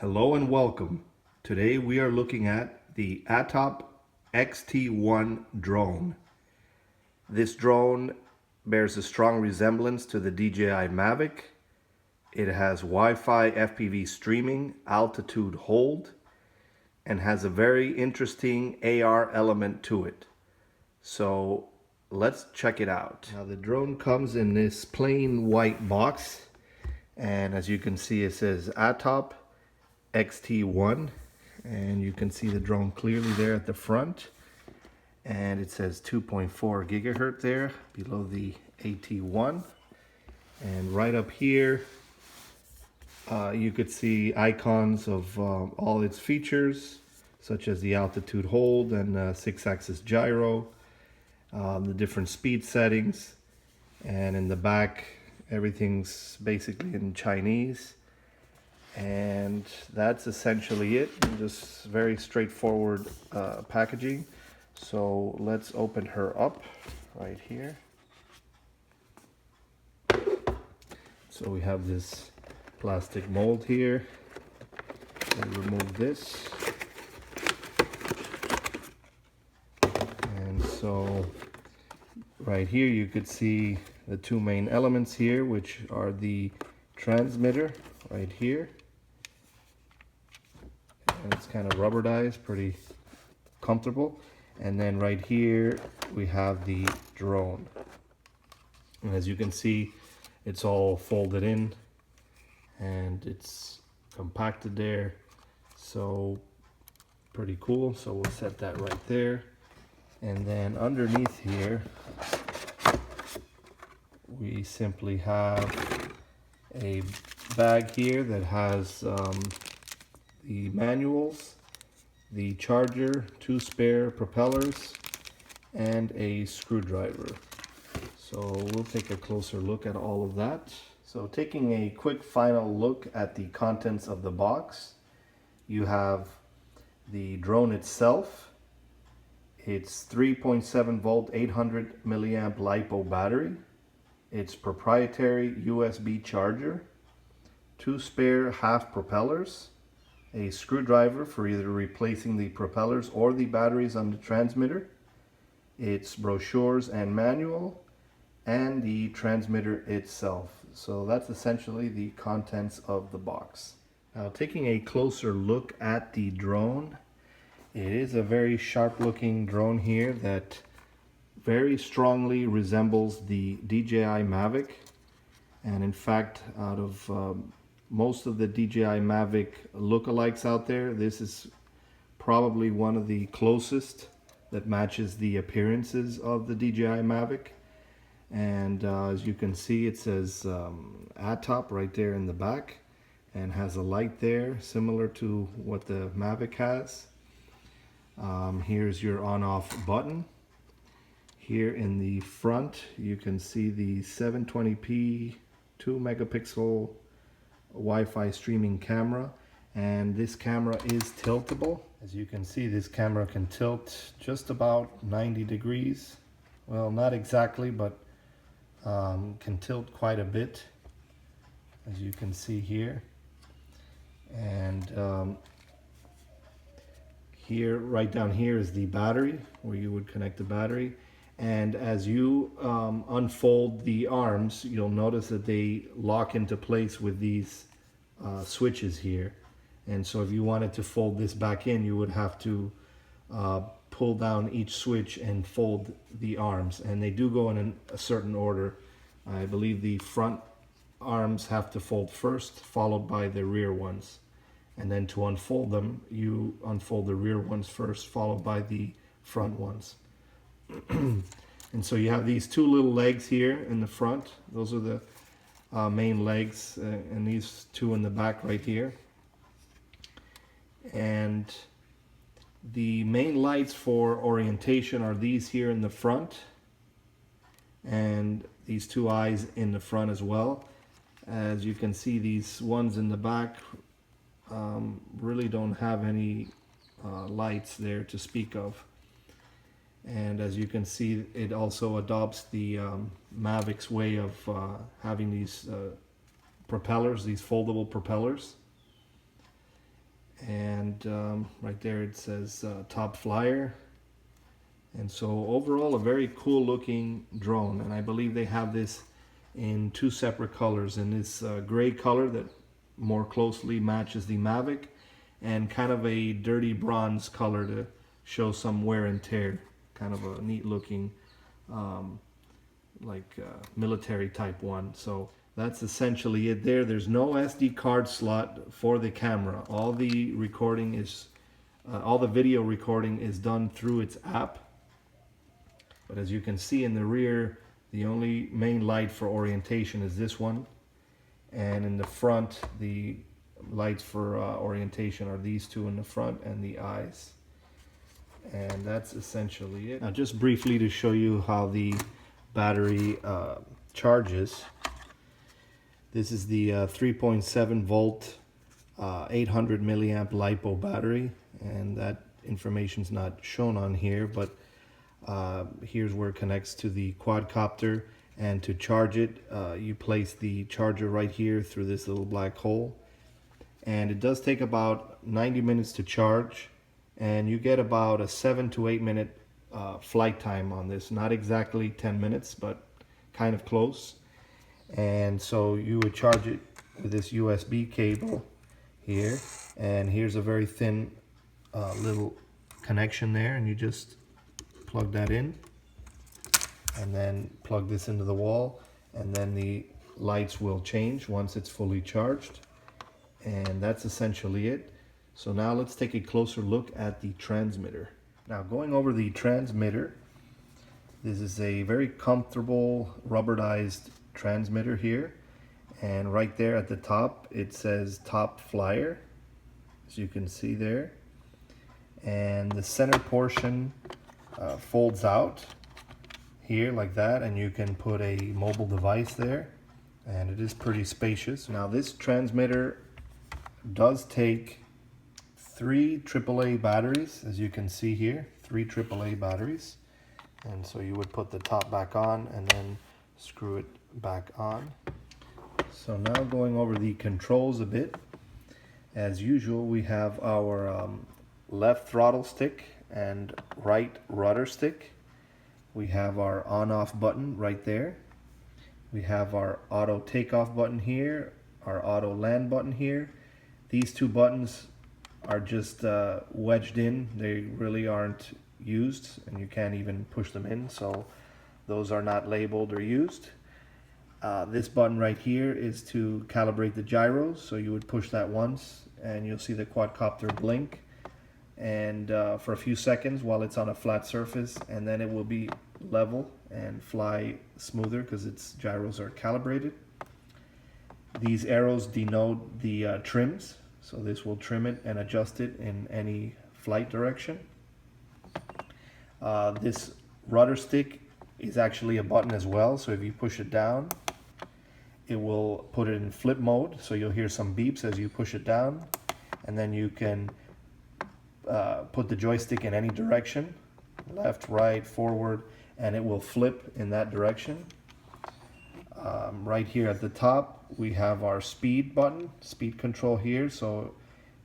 Hello and welcome. Today we are looking at the Attop XT-1 drone. This drone bears a strong resemblance to the DJI Mavic. It has Wi-Fi FPV streaming, altitude hold, and has a very interesting AR element to it. So let's check it out. Now the drone comes in this plain white box, and as you can see it says Attop XT-1, and you can see the drone clearly there at the front, and it says 2.4 gigahertz there below the AT1. And right up here you could see icons of all its features, such as the altitude hold and 6-axis gyro, the different speed settings, and in the back everything's basically in Chinese. And that's essentially it. Just very straightforward packaging. So let's open her up right here. So we have this plastic mold here. And remove this. And so right here you could see the two main elements here, which are the transmitter right here. And it's kind of rubberized, pretty comfortable. And then right here we have the drone, and as you can see it's all folded in and it's compacted there, so pretty cool. So we'll set that right there, and then underneath here we simply have a bag here that has the manuals, the charger, 2 spare propellers, and a screwdriver. So we'll take a closer look at all of that. So taking a quick final look at the contents of the box, you have the drone itself. It's 3.7 volt 800 milliamp LiPo battery. Its proprietary USB charger, 2 spare half propellers, a screwdriver for either replacing the propellers or the batteries on the transmitter, its brochures and manual, and the transmitter itself. So that's essentially the contents of the box. Now taking a closer look at the drone, it is a very sharp looking drone here that very strongly resembles the DJI Mavic. And in fact, out of most of the DJI Mavic lookalikes out there, this is probably one of the closest that matches the appearances of the DJI Mavic. And as you can see, it says Attop right there in the back, and has a light there similar to what the Mavic has. Here's your on-off button. Here in the front you can see the 720p 2 megapixel Wi-Fi streaming camera, and this camera is tiltable. As you can see, this camera can tilt just about 90 degrees. Well, not exactly, but can tilt quite a bit, as you can see here. And here, right down here, is the battery, where you would connect the battery. And as you unfold the arms, you'll notice that they lock into place with these switches here. And so if you wanted to fold this back in, you would have to pull down each switch and fold the arms. And they do go in a certain order. I believe the front arms have to fold first, followed by the rear ones. And then to unfold them, you unfold the rear ones first, followed by the front ones. And so you have these two little legs here in the front. Those are the main legs, and these two in the back right here. And the main lights for orientation are these here in the front, and these two eyes in the front as well. As you can see, these ones in the back really don't have any lights there to speak of. And as you can see, it also adopts the Mavic's way of having these propellers, these foldable propellers. and right there it says Top Flyer. And so overall a very cool looking drone, and I believe they have this in two separate colors, in this gray color that more closely matches the Mavic, and kind of a dirty bronze color to show some wear and tear. Kind of a neat looking military type one. So that's essentially it there. There's no SD card slot for the camera. All the recording is all the video recording is done through its app. But as you can see in the rear, the only main light for orientation is this one. And in the front, the lights for orientation are these two in the front and the eyes. And that's essentially it. Now just briefly to show you how the battery charges. This is the 3.7 volt 800 milliamp LiPo battery, and that information's not shown on here, but here's where it connects to the quadcopter. And to charge it, you place the charger right here through this little black hole, and it does take about 90 minutes to charge, and you get about a 7 to 8 minute flight time on this. Not exactly 10 minutes, but kind of close. And so you would charge it with this USB cable here, and here's a very thin little connection there, and you just plug that in and then plug this into the wall, and then the lights will change once it's fully charged. And that's essentially it. So now let's take a closer look at the transmitter. Now going over the transmitter, this is a very comfortable rubberized transmitter here, and right there at the top it says Top Flyer, as you can see there, and the center portion folds out here like that, and you can put a mobile device there, and it is pretty spacious. Now this transmitter does take 3 AAA batteries, as you can see here, 3 AAA batteries. And so you would put the top back on and then screw it back on. So now going over the controls a bit. As usual, we have our left throttle stick and right rudder stick. We have our on-off button right there. We have our auto takeoff button here, our auto land button here. These two buttons are just wedged in. They really aren't used, and you can't even push them in, so those are not labeled or used. This button right here is to calibrate the gyros, so you would push that once and you'll see the quadcopter blink, and for a few seconds while it's on a flat surface, and then it will be level and fly smoother because its gyros are calibrated. These arrows denote the trims, so this will trim it and adjust it in any flight direction. This rudder stick is actually a button as well, so if you push it down, it will put it in flip mode, so you'll hear some beeps as you push it down, and then you can put the joystick in any direction, left, right, forward, and it will flip in that direction. Right here at the top we have our speed button, speed control here, so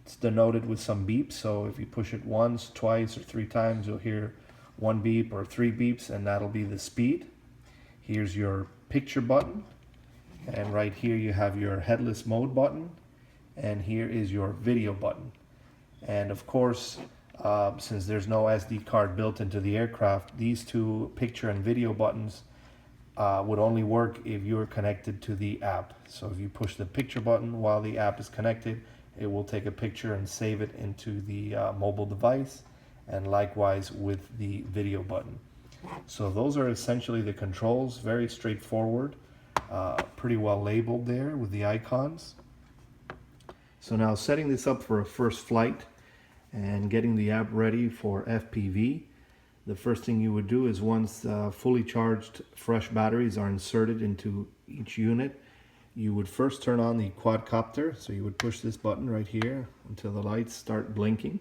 it's denoted with some beeps, so if you push it once, twice, or 3 times, you'll hear 1 beep or 3 beeps, and that'll be the speed. Here's your picture button, and right here you have your headless mode button, and here is your video button. And of course, since there's no SD card built into the aircraft, these two picture and video buttons would only work if you're connected to the app. So if you push the picture button while the app is connected, it will take a picture and save it into the mobile device, and likewise with the video button. So those are essentially the controls, very straightforward, pretty well labeled there with the icons. So now setting this up for a first flight and getting the app ready for FPV, the first thing you would do is, once fully charged fresh batteries are inserted into each unit, you would first turn on the quadcopter. So you would push this button right here until the lights start blinking.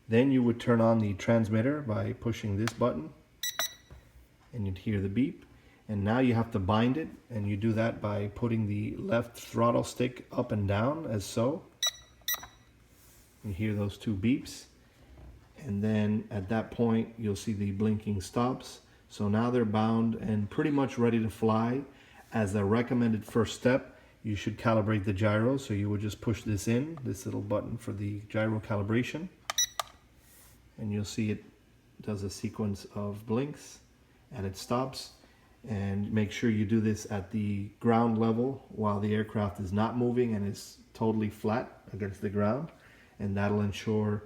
Then you would turn on the transmitter by pushing this button, and you'd hear the beep. And now you have to bind it, and you do that by putting the left throttle stick up and down, as so. You hear those two beeps, and then at that point you'll see the blinking stops. So now they're bound and pretty much ready to fly. As a recommended first step, you should calibrate the gyro. So you would just push this in, this little button for the gyro calibration, and you'll see it does a sequence of blinks and it stops. And make sure you do this at the ground level while the aircraft is not moving and is totally flat against the ground, and that'll ensure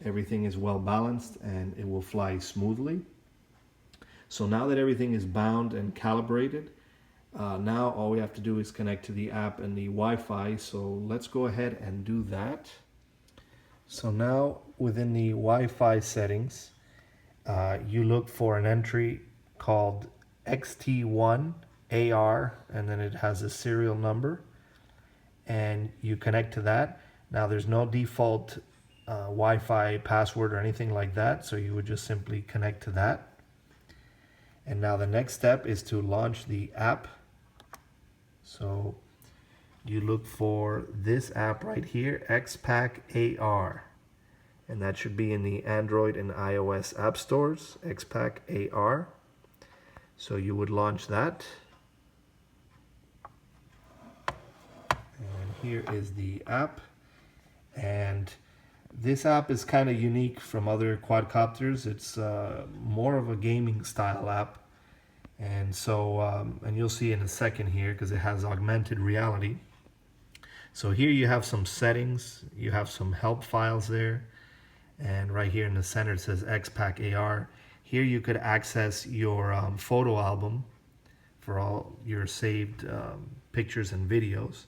everything is well balanced and it will fly smoothly. So now that everything is bound and calibrated, now all we have to do is connect to the app and the Wi-Fi. So let's go ahead and do that. So now within the Wi-Fi settings, you look for an entry called XT-1 AR, and then it has a serial number, and you connect to that. Now there's no default Wi-Fi password or anything like that, so you would just simply connect to that. And now the next step is to launch the app. So you look for this app right here, XPack AR, and that should be in the Android and iOS app stores, XPack AR. So you would launch that. And here is the app. And this app is kind of unique from other quadcopters. It's more of a gaming style app. And so, and you'll see in a second here because it has augmented reality. So here you have some settings, you have some help files there. And right here in the center it says XPack AR. Here you could access your photo album for all your saved pictures and videos.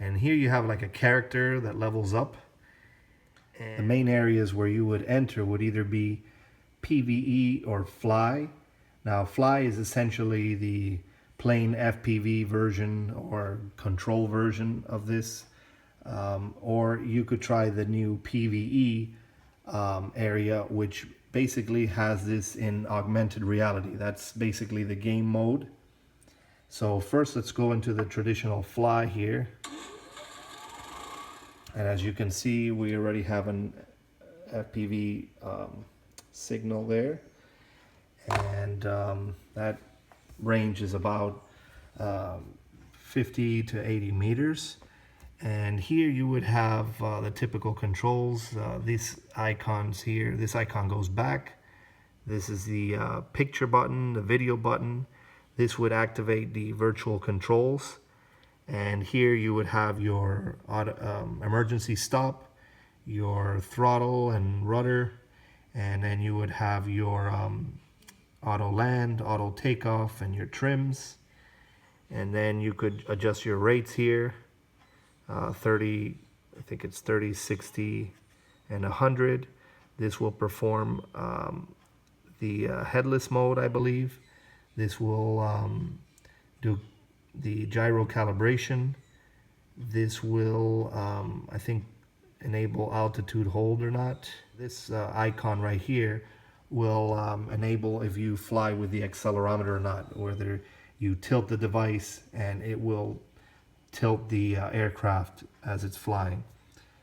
And here you have like a character that levels up. And the main areas where you would enter would either be PvE or Fly. Now Fly is essentially the plain FPV version or control version of this. Or you could try the new PvE area, which basically has this in augmented reality. That's basically the game mode. So first let's go into the traditional Fly here. And as you can see, we already have an FPV signal there. And that range is about 50 to 80 meters. And here you would have the typical controls. These icons here, this icon goes back. This is the picture button, the video button. This would activate the virtual controls. And here you would have your emergency stop, your throttle and rudder, and then you would have your auto land, auto takeoff, and your trims. And then you could adjust your rates here. 30, I think it's 30, 60, and 100. This will perform the headless mode, I believe. This will do the gyro calibration. This will, I think, enable altitude hold or not. This icon right here will enable if you fly with the accelerometer or not, whether you tilt the device and it will tilt the aircraft as it's flying.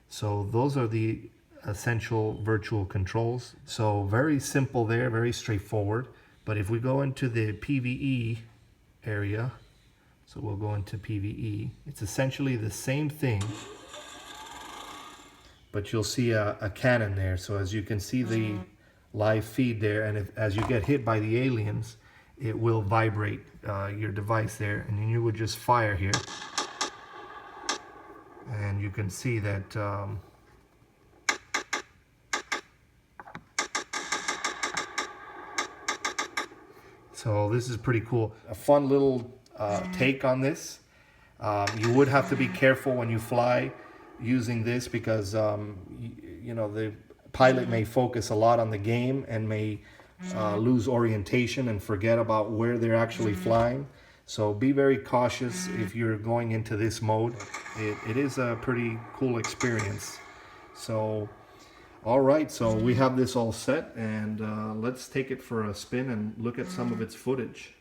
So those are the essential virtual controls. So very simple there, very straightforward. But if we go into the PvE area, so we'll go into PvE, it's essentially the same thing, but you'll see a cannon there. So as you can see the live feed there, and as you get hit by the aliens, it will vibrate your device there, and then you would just fire here. And you can see that so this is pretty cool. A fun little take on this. You would have to be careful when you fly using this because you know, the pilot may focus a lot on the game and may lose orientation and forget about where they're actually flying. So be very cautious if you're going into this mode. It is a pretty cool experience. So, all right, so we have this all set, and let's take it for a spin and look at some of its footage.